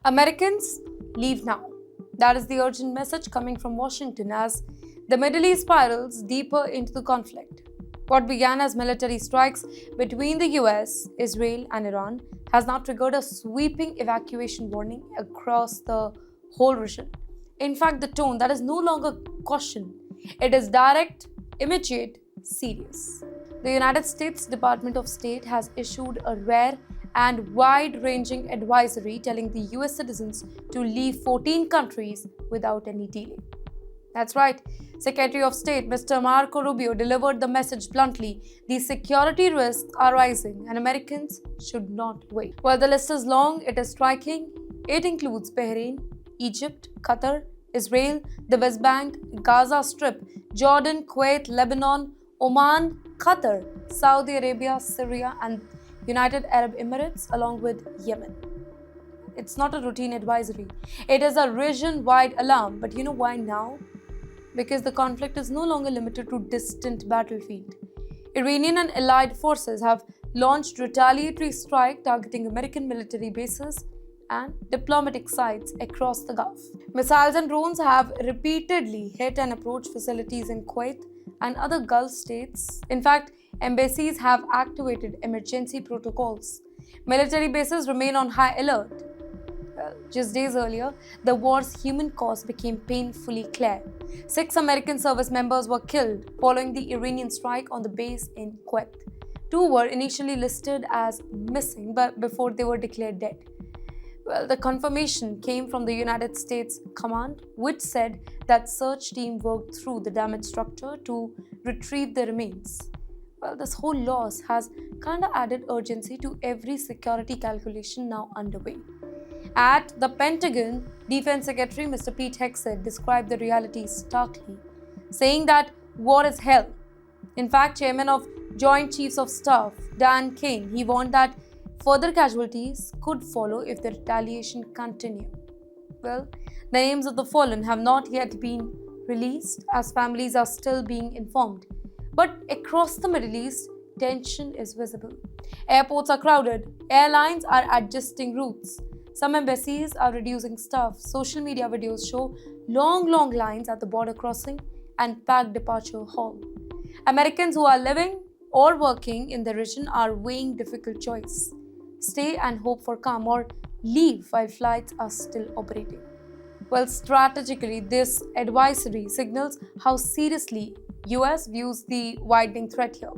Americans, leave now. That is the urgent message coming from Washington as the Middle East spirals deeper into the conflict. What began as military strikes between the US, Israel, and Iran has now triggered a sweeping evacuation warning across the whole region. In fact, the tone that is no longer caution, it is direct, immediate, serious. The United States Department of State has issued a rare and wide-ranging advisory telling the US citizens to leave 14 countries without any delay. That's right. Secretary of State Mr. Marco Rubio delivered the message bluntly. The security risks are rising and Americans should not wait. While the list is long, it is striking. It includes Bahrain, Egypt, Qatar, Israel, the West Bank, Gaza Strip, Jordan, Kuwait, Lebanon, Oman, Qatar, Saudi Arabia, Syria, and United Arab Emirates, along with Yemen. It's not a routine advisory. It is a region-wide alarm. But you know why now? Because the conflict is no longer limited to distant battlefield. Iranian and allied forces have launched retaliatory strike targeting American military bases and diplomatic sites across the Gulf. Missiles and drones have repeatedly hit and approached facilities in Kuwait and other Gulf states. In fact, embassies have activated emergency protocols. Military bases remain on high alert. Just days earlier, the war's human cost became painfully clear. 6 American service members were killed following the Iranian strike on the base in Kuwait. 2 were initially listed as missing but before they were declared dead. The confirmation came from the United States Command, which said that search team worked through the damaged structure to retrieve the remains. This whole loss has kind of added urgency to every security calculation now underway. At the Pentagon, Defense Secretary Mr. Pete Hegseth described the reality starkly, saying that war is hell. In fact, Chairman of Joint Chiefs of Staff Dan Kane, he warned that further casualties could follow if the retaliation continued. The names of the fallen have not yet been released as families are still being informed. But across the Middle East, tension is visible. Airports are crowded, airlines are adjusting routes. Some embassies are reducing staff. Social media videos show long lines at the border crossing and packed departure hall. Americans who are living or working in the region are weighing difficult choice. Stay and hope for calm or leave while flights are still operating. Strategically, this advisory signals how seriously US views the widening threat here.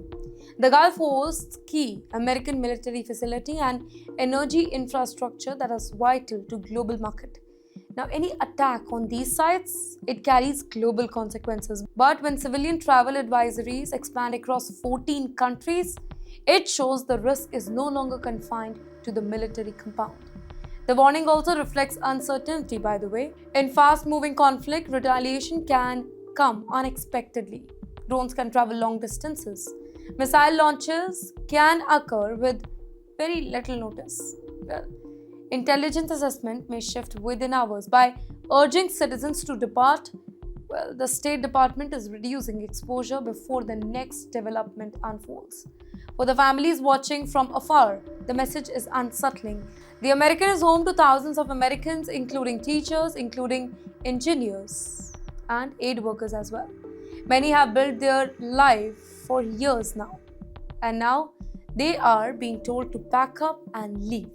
The Gulf hosts key American military facility and energy infrastructure that is vital to global market. Now, any attack on these sites, it carries global consequences. But when civilian travel advisories expand across 14 countries, it shows the risk is no longer confined to the military compound. The warning also reflects uncertainty, by the way. In fast-moving conflict, retaliation can come unexpectedly. Drones can travel long distances. Missile launches can occur with very little notice. Intelligence assessment may shift within hours. By urging citizens to depart, the State Department is reducing exposure before the next development unfolds. For the families watching from afar, the message is unsettling. The American is home to thousands of Americans, including teachers, including engineers, and aid workers as well. Many have built their life for years now, and now they are being told to pack up and leave.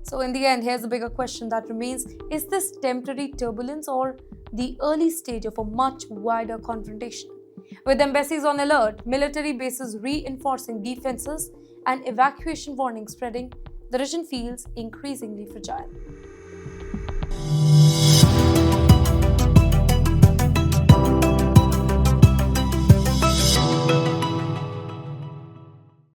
So in the end, here's the bigger question that remains. Is this temporary turbulence or the early stage of a much wider confrontation? With embassies on alert, military bases reinforcing defenses, and evacuation warnings spreading, the region feels increasingly fragile.